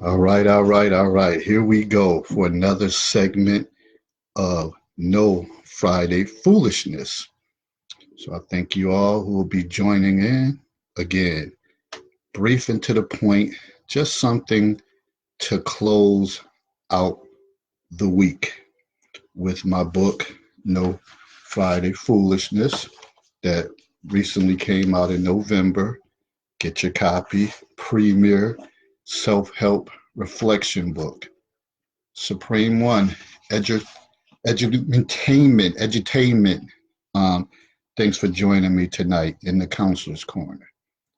All right. Here we go for another segment of No Friday Foolishness. So I thank you all who will be joining in. Again, brief and to the point, just something to close out the week with my book, No Friday Foolishness, that recently came out in November. Get your copy. Premier self help reflection book. Supreme One, edu- edutainment. Um, Thanks for joining me tonight in the Counselor's Corner.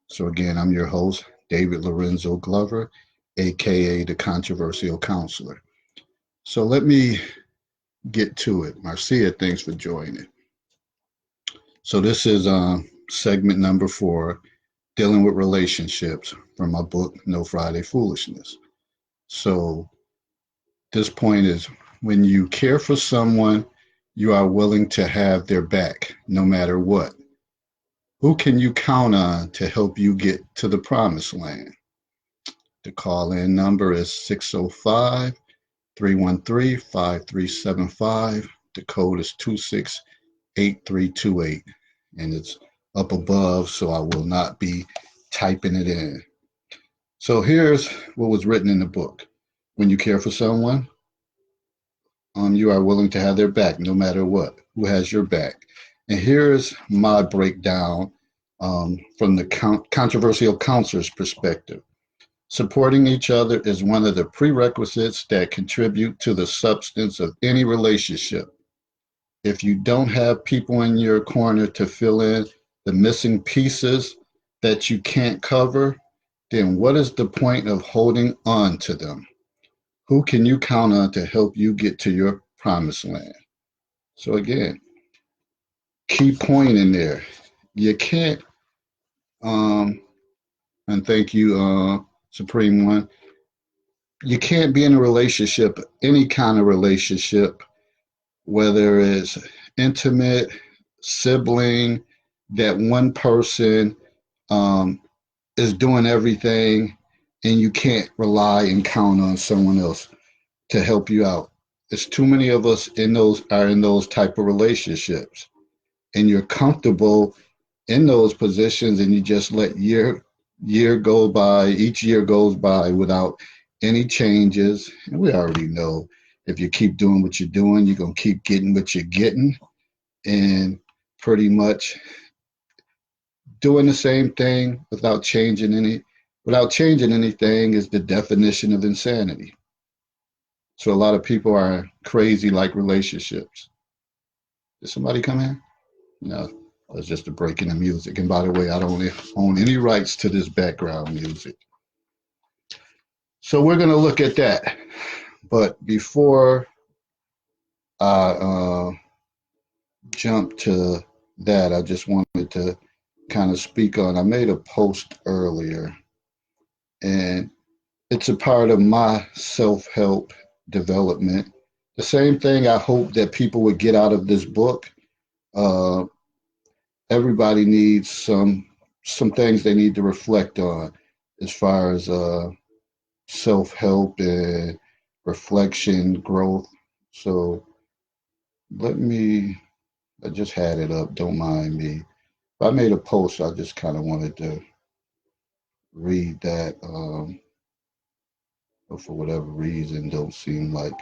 So again, I'm your host, David Lorenzo Glover, aka the Controversial Counselor. So let me get to it. Marcia, thanks for joining. So this is segment number 4, dealing with relationships from my book, No Friday Foolishness. So this point is when you care for someone, you are willing to have their back no matter what. Who can you count on to help you get to the promised land? The call in number is 605 313 5375. The code is 268328. And it's up above, so I will not be typing it in. So here's what was written in the book. When you care for someone, you are willing to have their back no matter what. Who has your back? And here's my breakdown from the controversial counselor's perspective. Supporting each other is one of the prerequisites that contribute to the substance of any relationship. If you don't have people in your corner to fill in the missing pieces that you can't cover, then what is the point of holding on to them? Who can you count on to help you get to your promised land? So again, key point in there. You can't, um, and thank you, Supreme One. You can't be in a relationship, any kind of relationship, whether it's intimate, sibling, that one person um, is doing everything, and you can't rely and count on someone else to help you out. There's too many of us in those type of relationships, and you're comfortable in those positions, and you just let year go by, each year goes by without any changes. And we already know if you keep doing what you're doing, you're gonna keep getting what you're getting, and pretty much doing the same thing without changing anything is the definition of insanity. So a lot of people are crazy like relationships. Did somebody come in? No, it's just a break in the music. And by the way, I don't own any rights to this background music. So we're going to look at that. But before I jump to that, I just wanted to kind of speak on. I made a post earlier, and it's a part of my self help development. The same thing I hope that people would get out of this book. Uh, Everybody needs some things they need to reflect on as far as self help and reflection, growth. So let me, I just had it up, don't mind me. I made a post, I just kind of wanted to read that. But for whatever reason, don't seem like.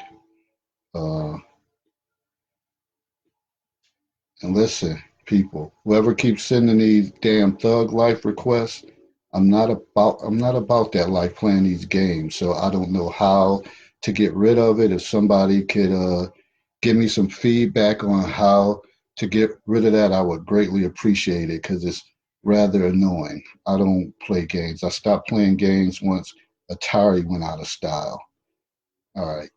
Uh, and listen, people, whoever keeps sending these damn thug life requests, I'm not about that life playing these games. So I don't know how to get rid of it. If somebody could give me some feedback on how to get rid of that, I would greatly appreciate it because it's rather annoying. I don't play games. I stopped playing games once Atari went out of style. All right.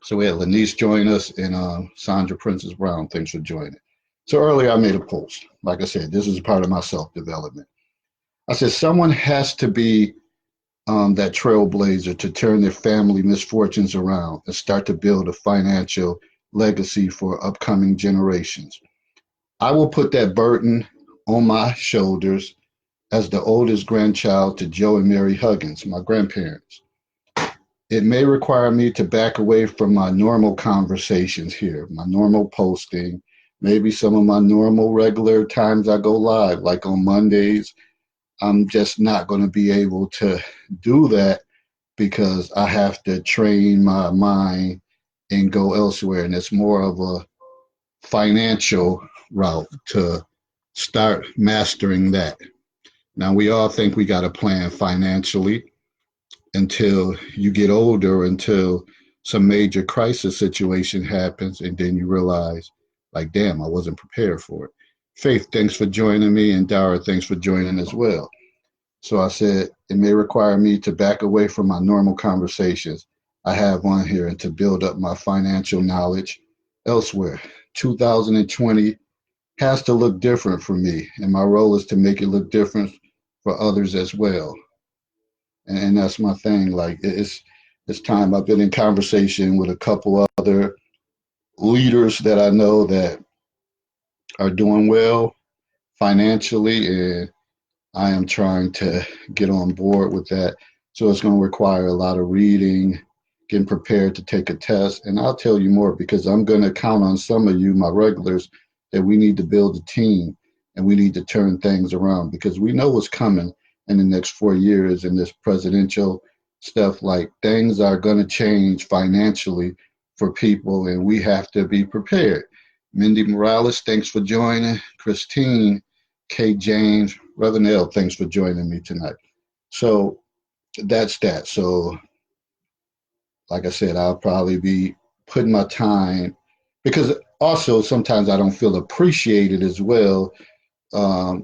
So we had Lanice join us and Sandra Princess Brown. Thanks for joining. So earlier I made a post. Like I said, this is part of my self development. I said someone has to be that trailblazer to turn their family misfortunes around and start to build a financial legacy for upcoming generations. I will put that burden on my shoulders as the oldest grandchild to Joe and Mary Huggins, my grandparents. It may require me to back away from my normal conversations here, my normal posting, maybe some of my normal regular times I go live, like on Mondays. I'm just not going to be able to do that because I have to train my mind and go elsewhere. And it's more of a financial route to start mastering that. Now, we all think we got a plan financially until you get older, until some major crisis situation happens, and then you realize, like, damn, I wasn't prepared for it. Faith, thanks for joining me, and Dara, thanks for joining as well. So I said, it may require me to back away from my normal conversations I have on here and to build up my financial knowledge elsewhere. 2020 has to look different for me, and my role is to make it look different for others as well. And that's my thing. Like it's time. I've been in conversation with a couple other leaders that I know that are doing well financially, and I am trying to get on board with that. So it's going to require a lot of reading, getting prepared to take a test. And I'll tell you more because I'm going to count on some of you, my regulars, that we need to build a team and we need to turn things around because we know what's coming in the next 4 years in this presidential stuff. Like things are going to change financially for people and we have to be prepared. Mindy Morales, thanks for joining. Christine, Kate James, Reverend L, thanks for joining me tonight. So that's that. So, like I said, I'll probably be putting my time because also sometimes I don't feel appreciated as well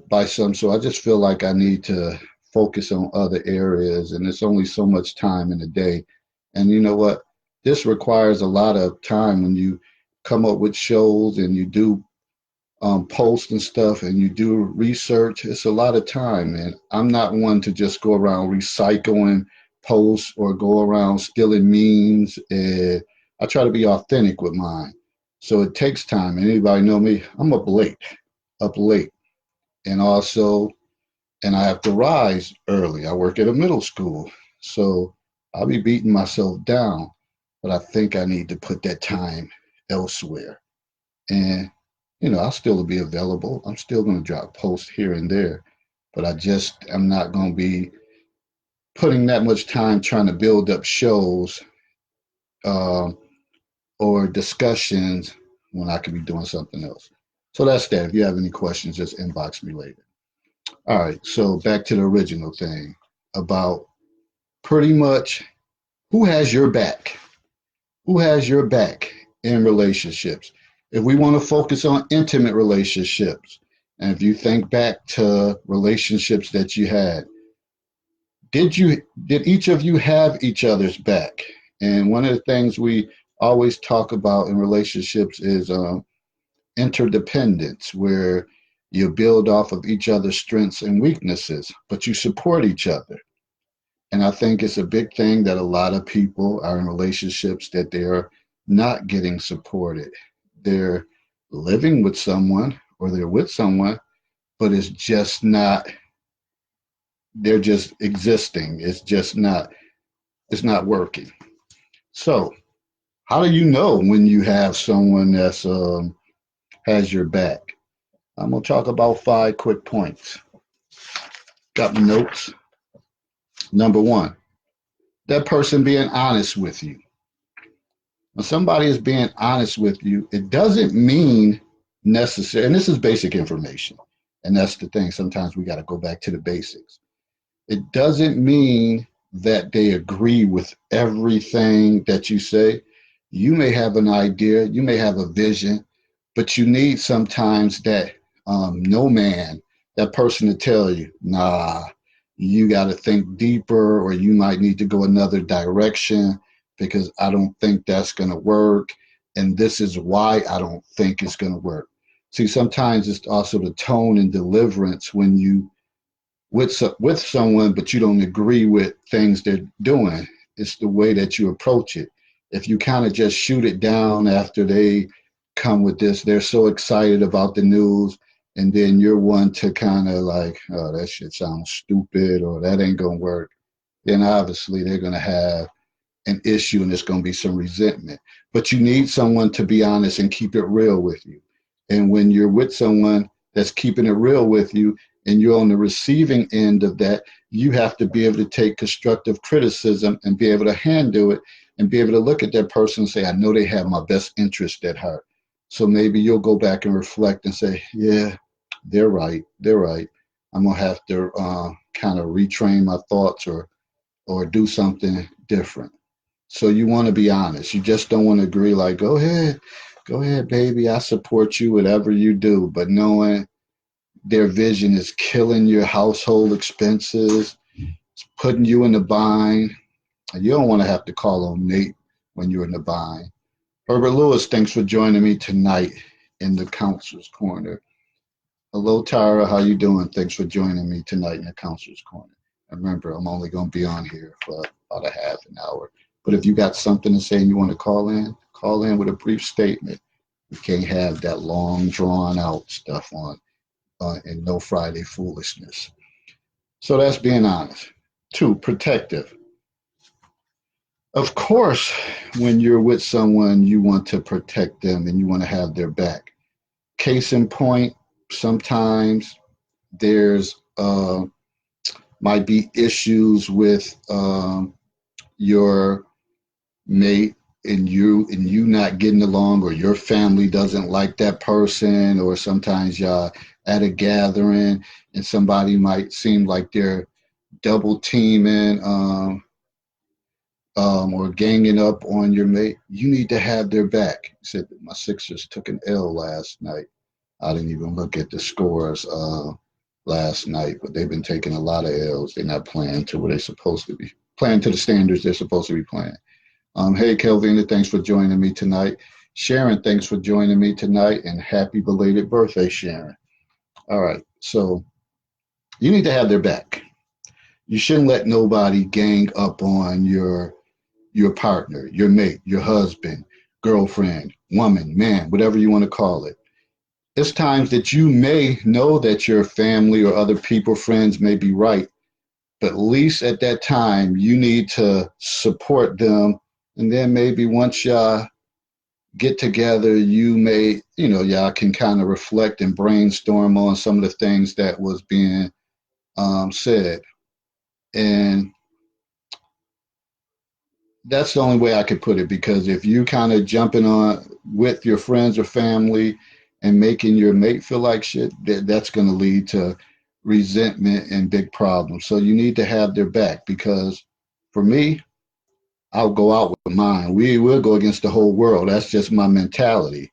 by some. So I just feel like I need to focus on other areas, and it's only so much time in a day. And you know what? This requires a lot of time when you come up with shows and you do posts and stuff and you do research. It's a lot of time, and I'm not one to just go around recycling posts or go around stealing memes. And I try to be authentic with mine. So it takes time. Anybody know me? I'm up late, and also, and I have to rise early. I work at a middle school, so I'll be beating myself down. But I think I need to put that time elsewhere. And I'll still be available. I'm still going to drop posts here and there, but I'm not going to be putting that much time trying to build up shows um, or discussions when I could be doing something else. So that's that. If you have any questions, just inbox me later. All right. So back to the original thing about pretty much who has your back. Who has your back in relationships? If we want to focus on intimate relationships, and if you think back to relationships that you had, did each of you have each other's back? And one of the things we always talk about in relationships is interdependence, where you build off of each other's strengths and weaknesses, but you support each other. And I think it's a big thing that a lot of people are in relationships that they're not getting supported. They're living with someone or they're with someone, but they're just existing. It's not working. So, how do you know when you have someone that's has your back? I'm gonna talk about 5 quick points. Got my notes. Number one, that person being honest with you. When somebody is being honest with you, it doesn't mean necessary, and this is basic information, and that's the thing. Sometimes we got to go back to the basics. It doesn't mean that they agree with everything that you say. You may have an idea, you may have a vision, but you need sometimes that no man, that person to tell you, nah, you got to think deeper, or you might need to go another direction because I don't think that's going to work. And this is why I don't think it's going to work. See, sometimes it's also the tone and deliverance when you with someone, but you don't agree with things they're doing. It's the way that you approach it. If you kind of just shoot it down after they come with this, they're so excited about the news, and then you're one to kind of like, oh, that shit sounds stupid or that ain't gonna work. Then obviously they're gonna have an issue and it's going to be some resentment. But you need someone to be honest and keep it real with you. And when you're with someone that's keeping it real with you and you're on the receiving end of that, you have to be able to take constructive criticism and be able to handle it and be able to look at that person and say, I know they have my best interest at heart. So maybe you'll go back and reflect and say, yeah, they're right. They're right. I'm going to have to kind of retrain my thoughts or do something different. So you want to be honest. You just don't want to agree like, go ahead, baby. I support you, whatever you do. But knowing their vision is killing your household expenses, it's putting you in the bind. You don't want to have to call on Nate when you're in the bind. Herbert Lewis, thanks for joining me tonight in the Counselor's Corner. Hello, Tyra. How you doing? Thanks for joining me tonight in the Counselor's Corner. And remember, I'm only going to be on here for about a half an hour. But if you got something to say and you want to call in with a brief statement. We can't have that long, drawn-out stuff on and no Friday foolishness. So that's being honest. 2, protective. Of course, when you're with someone, you want to protect them and you want to have their back. Case in point, sometimes there's might be issues with your mate and you not getting along, or your family doesn't like that person, or sometimes y'all at a gathering and somebody might seem like they're double teaming or ganging up on your mate. You need to have their back. He said my Sixers took an L last night. I didn't even look at the scores last night, but they've been taking a lot of L's. They're not playing to where they're supposed to be, playing to the standards they're supposed to be playing. Hey, Kelvina, thanks for joining me tonight. Sharon, thanks for joining me tonight, and happy belated birthday, Sharon. All right, so you need to have their back. You shouldn't let nobody gang up on your partner, your mate, your husband, girlfriend, woman, man, whatever you want to call it. It's times that you may know that your family or other people, friends may be right, but at least at that time, you need to support them. And then maybe once y'all get together, y'all can kind of reflect and brainstorm on some of the things that was being said. And that's the only way I could put it, because if you kind of jumping on with your friends or family and making your mate feel like shit, that's going to lead to resentment and big problems. So you need to have their back, because for me, I'll go out with mine. We will go against the whole world. That's just my mentality.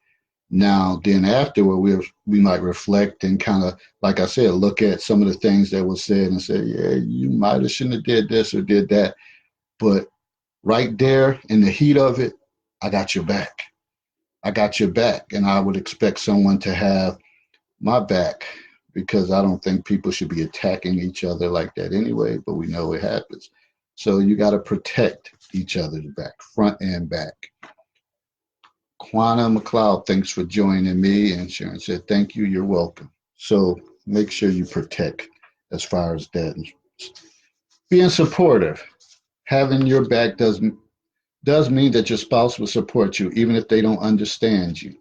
Now, then afterward, we might reflect and kind of, like I said, look at some of the things that was said and say, yeah, you might have shouldn't have did this or did that. But right there in the heat of it, I got your back. I got your back. And I would expect someone to have my back, because I don't think people should be attacking each other like that anyway, but we know it happens. So you got to protect each other's back, front and back. Quana McLeod, thanks for joining me. And Sharon said, thank you, you're welcome. So make sure you protect as far as that. Being supportive, having your back does mean that your spouse will support you, even if they don't understand you.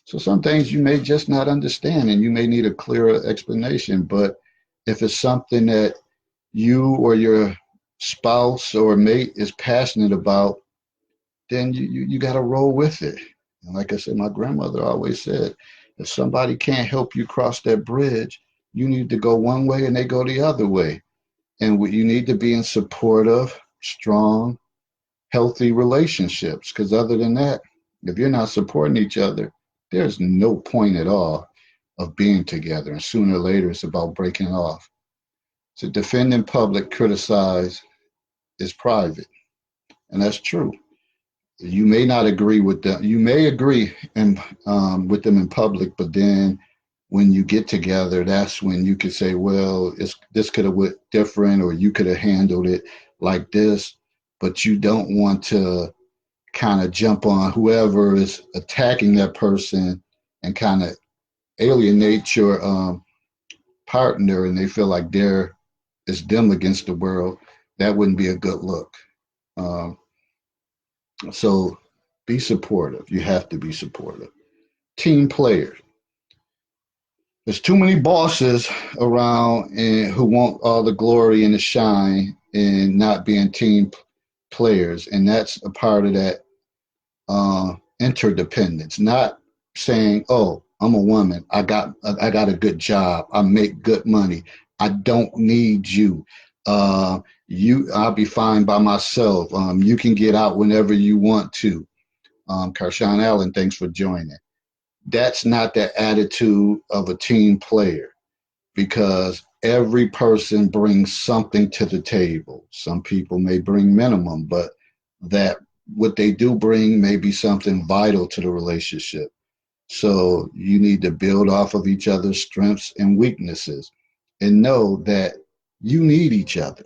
So some things you may just not understand and you may need a clearer explanation. But if it's something that you or your spouse or mate is passionate about, then you got to roll with it. And like I said, my grandmother always said, if somebody can't help you cross that bridge, you need to go one way and they go the other way. And you need to be in supportive, strong, healthy relationships. Because other than that, if you're not supporting each other, there's no point at all of being together. And sooner or later, it's about breaking off. To defend in public, criticize is private. And that's true. You may not agree with them. You may agree with them in public, but then when you get together, that's when you could say, well, this could have went different, or you could have handled it like this. But you don't want to kind of jump on whoever is attacking that person and kind of alienate your partner, and they feel like it's them against the world. That wouldn't be a good look. So be supportive. You have to be supportive. Team players. There's too many bosses around and who want all the glory and the shine and not being team players, and that's a part of that interdependence. Not saying, "Oh, I'm a woman. I got a good job. I make good money. I don't need you. Uh, I'll be fine by myself. You can get out whenever you want to." Karshawn Allen, thanks for joining. That's not the attitude of a team player because every person brings something to the table. Some people may bring minimum, but that what they do bring may be something vital to the relationship. So you need to build off of each other's strengths and weaknesses and know that you need each other.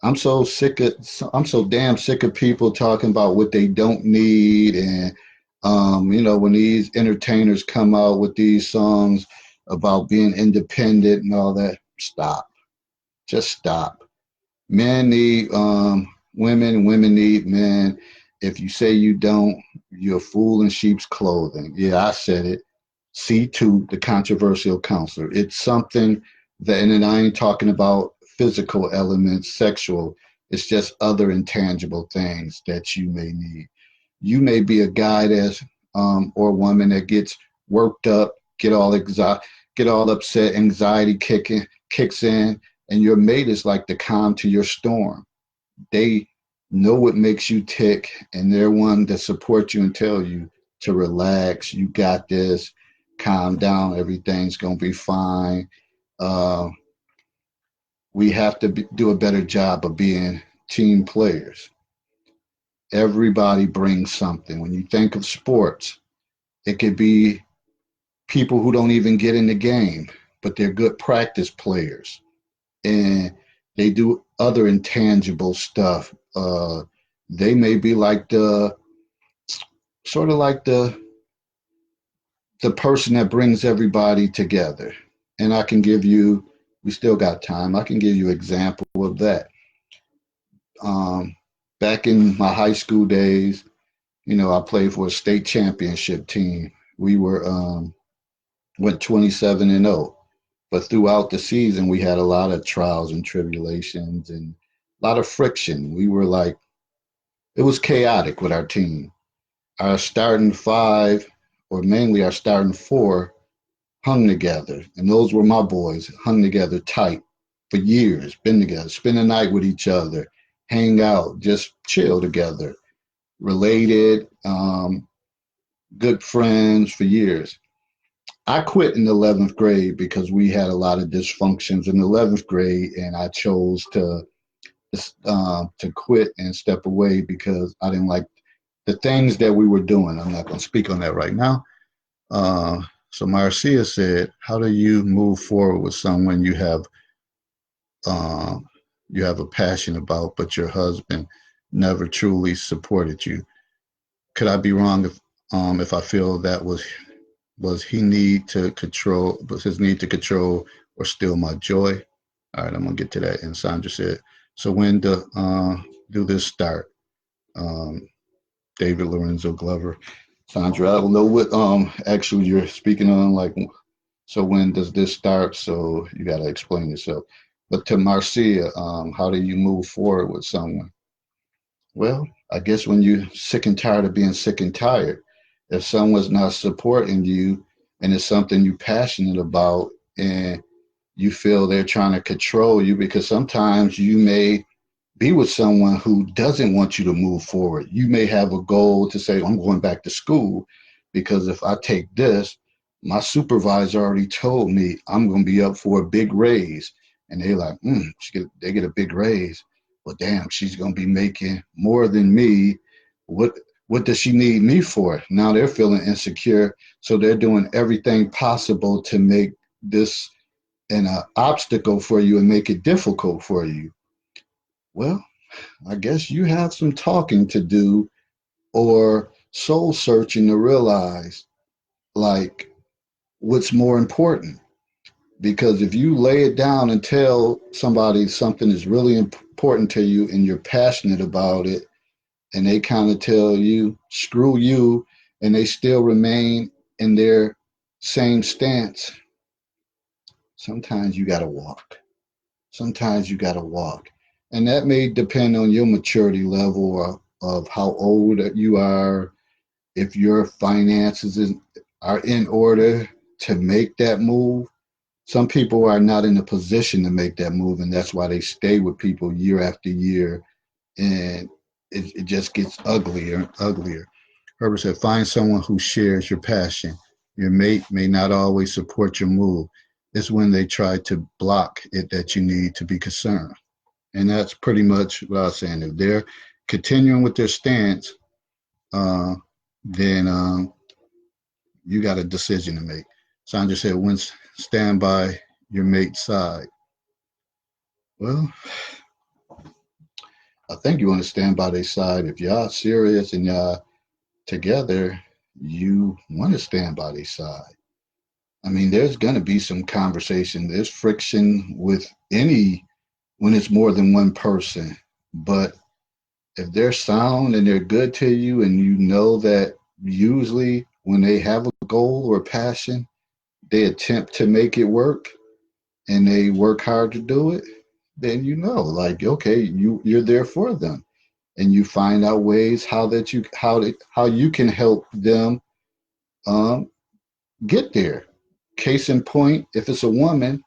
I'm so damn sick of people talking about what they don't need and when these entertainers come out with these songs about being independent and all that, stop. Just stop. Men need women, women need men. If you say you don't, you're a fool in sheep's clothing. Yeah, I said it. C2, the controversial counselor. It's something that, and then I ain't talking about physical elements, sexual. It's just other intangible things that you may need. You may be a guy that's or a woman that gets worked up, get all upset, anxiety kicks in, and your mate is like the calm to your storm. They know what makes you tick, and they're one that support you and tell you to relax. You got this. Calm down. Everything's gonna be fine. Uh, we have to do a better job of being team players. Everybody brings something. When you think of sports, it could be people who don't even get in the game, but they're good practice players and they do other intangible stuff. They may be like the sort of like the person that brings everybody together. And I can give you, we still got time. I can give you an example of that. Um, Back in my high school days, I played for a state championship team. We went 27-0. But throughout the season, we had a lot of trials and tribulations and a lot of friction. We were like, it was chaotic with our team. Our starting five, or mainly our starting four, hung together. And those were my boys, hung together tight for years, been together, spend the night with each other, hang out, just chill together, related, good friends for years. I quit in the 11th grade because we had a lot of dysfunctions in the 11th grade, and I chose to quit and step away because I didn't like the things that we were doing. I'm not going to speak on that right now. Uh, so Marcia said, "How do you move forward with someone uh, you have a passion about, but your husband never truly supported you? Could I be wrong if I feel that was he need to control was his need to control or steal my joy?" All right, I'm gonna get to that. And Sandra said, "So when do this start?" Um, David Lorenzo Glover. Sandra, I don't know what actually you're speaking on. Like, so when does this start? So you got to explain yourself. But to Marcia, how do you move forward with someone? Well, I guess when you're sick and tired of being sick and tired, if someone's not supporting you and it's something you're passionate about and you feel they're trying to control you, because sometimes you may be with someone who doesn't want you to move forward. You may have a goal to say, I'm going back to school because if I take this, my supervisor already told me I'm going to be up for a big raise. And they're like, they get a big raise. Well, damn, she's going to be making more than me. What does she need me for? Now they're feeling insecure. So they're doing everything possible to make this an obstacle for you and make it difficult for you. Well, I guess you have some talking to do or soul searching to realize like what's more important. Because if you lay it down and tell somebody something is really important to you and you're passionate about it, and they kind of tell you, screw you, and they still remain in their same stance, sometimes you got to walk. Sometimes you got to walk. And that may depend on your maturity level of how old you are, if your are in order to make that move. Some people are not in a position to make that move, and that's why they stay with people year after year, and it just gets uglier and uglier. Herbert said, find someone who shares your passion. Your mate may not always support your move. It's when they try to block it that you need to be concerned. And that's pretty much what I was saying. If they're continuing with their stance, uh, then you got a decision to make. Sandra said, when stand by your mate's side. Well, I think you want to stand by their side. If y'all serious and y'all together, you want to stand by their side. I mean, there's going to be some conversation. There's friction with any when it's more than one person. But if they're sound and they're good to you, and you know that usually when they have a goal or a passion, they attempt to make it work and they work hard to do it, then you know, like, okay, you're there for them, and you find out ways how you can help them um, get there. Case in point, if it's a woman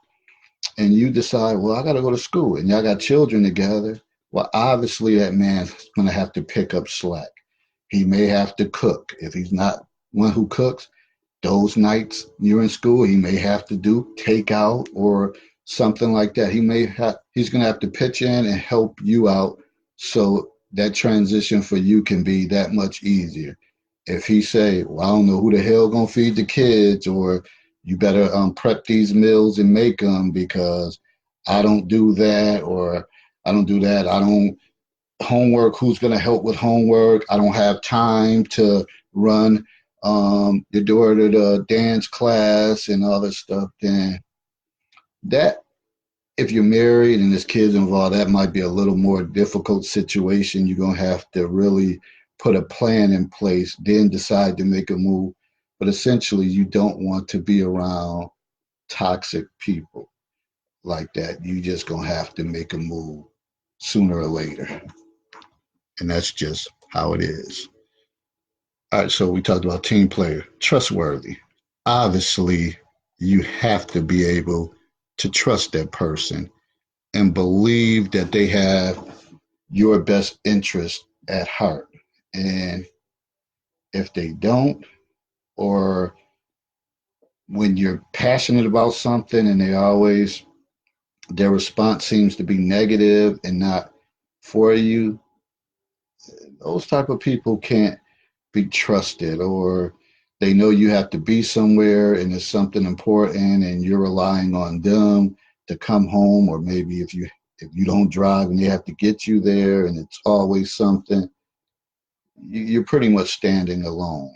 and you decide, well, I got to go to school, and y'all got children together, well, obviously that man's going to have to pick up slack. He may have to cook. If he's not one who cooks, those nights you're in school, he may have to do takeout or something like that. He's going to have to pitch in and help you out so that transition for you can be that much easier. If he say, well, I don't know who the hell gonna feed the kids, or you better prep these meals and make them because I don't do that, or I don't do that. I don't homework. Who's gonna help with homework? I don't have time to run your daughter to the dance class and all this stuff. Then that, if you're married and there's kids involved, that might be a little more difficult situation. You're going to have to really put a plan in place, then decide to make a move. But essentially, you don't want to be around toxic people like that. You just going to have to make a move sooner or later. And that's just how it is. All right, so we talked about team player, trustworthy. Obviously, you have to be able to trust that person and believe that they have your best interest at heart. And if they don't, or when you're passionate about something and their response seems to be negative and not for you, those type of people can't be trusted, or they know you have to be somewhere and it's something important and you're relying on them to come home, or maybe if you don't drive and they have to get you there and it's always something, you're pretty much standing alone.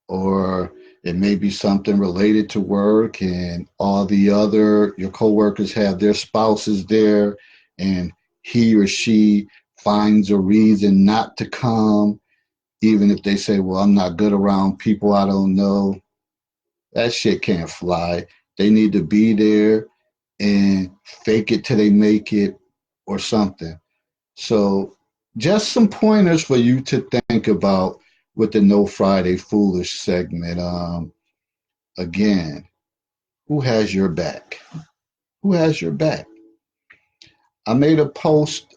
Or it may be something related to work and all the other your coworkers have their spouses there, and he or she finds a reason not to come, even if they say, well, I'm not good around people I don't know. That shit can't fly. They need to be there and fake it till they make it or something. So, just some pointers for you to think about with the No Friday Foolish segment. Again, who has your back? Who has your back? I made a post,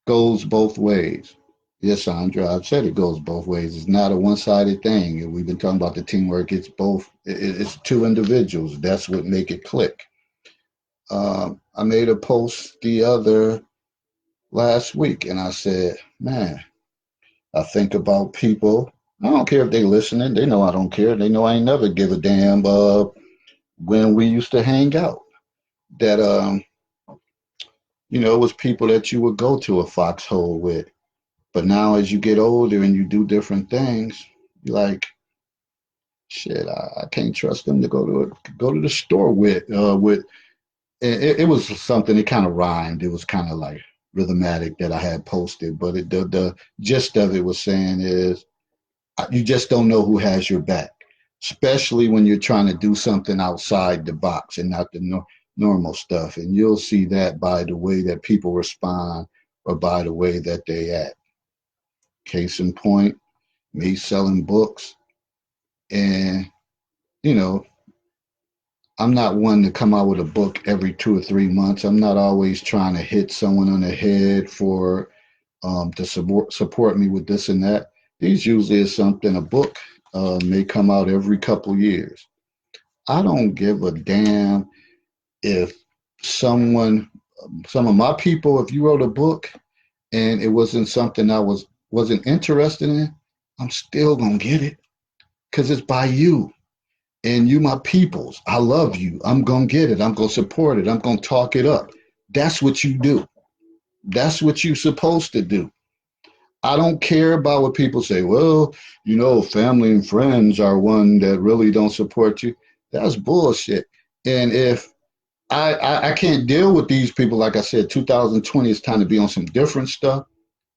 goes both ways. Yes, Sandra, I've said it goes both ways. It's not a one-sided thing. We've been talking about the teamwork. It's both. It's two individuals. That's what make it click. I made a post the other last week, and I said, man, I think about people. I don't care if they listening. They know I don't care. They know I ain't never give a damn when we used to hang out. That it was people that you would go to a foxhole with. But now as you get older and you do different things, you're like, shit, I can't trust them to go to the store with. It was something. It kind of rhymed. It was kind of like rhythmatic that I had posted, but the gist of it was saying is you just don't know who has your back, especially when you're trying to do something outside the box and not the normal stuff. And you'll see that by the way that people respond or by the way that they act. Case in point, me selling books. And, you know, I'm not one to come out with a book every 2 or 3 months. I'm not always trying to hit someone on the head for to support me with this and that. These usually is something a book may come out every couple years. I don't give a damn if someone, some of my people, if you wrote a book and it wasn't something I wasn't interested in, I'm still gonna get it because it's by you and you my peoples. I love you. I'm gonna get it. I'm gonna support it. I'm gonna talk it up. That's what you do. That's what you're supposed to do. I don't care about what people say. Well, family and friends are one that really don't support you. That's bullshit. And if I can't deal with these people, like I said, 2020 is time to be on some different stuff.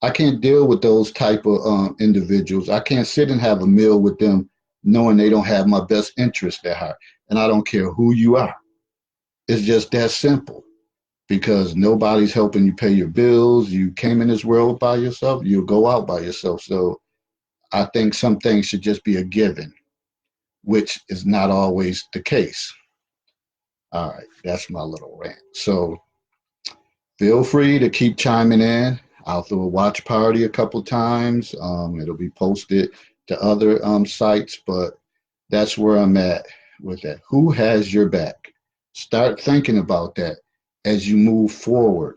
I can't deal with those type of individuals. I can't sit and have a meal with them knowing they don't have my best interest at heart. And I don't care who you are. It's just that simple because nobody's helping you pay your bills. You came in this world by yourself, you'll go out by yourself. So I think some things should just be a given, which is not always the case. All right, that's my little rant. So feel free to keep chiming in. I'll throw a watch party a couple times. It'll be posted to other sites, but that's where I'm at with that. Who has your back? Start thinking about that as you move forward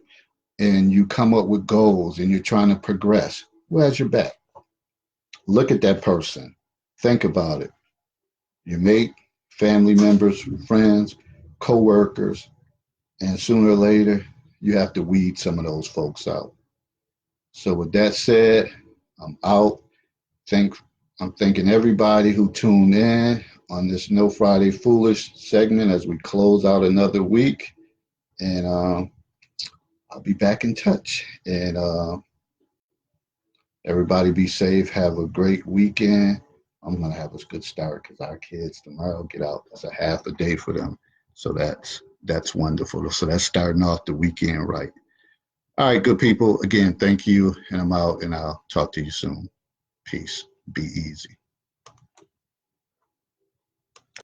and you come up with goals and you're trying to progress. Who has your back? Look at that person. Think about it. Your mate, family members, friends, co-workers, and sooner or later, you have to weed some of those folks out. So with that said, I'm out. I'm thanking everybody who tuned in on this No Friday Foolish segment as we close out another week. And I'll be back in touch. And everybody be safe. Have a great weekend. I'm gonna have a good start because our kids tomorrow get out. It's a half a day for them, so that's wonderful. So that's starting off the weekend right. All right, good people. Again, thank you, and I'm out, and I'll talk to you soon. Peace. Be easy.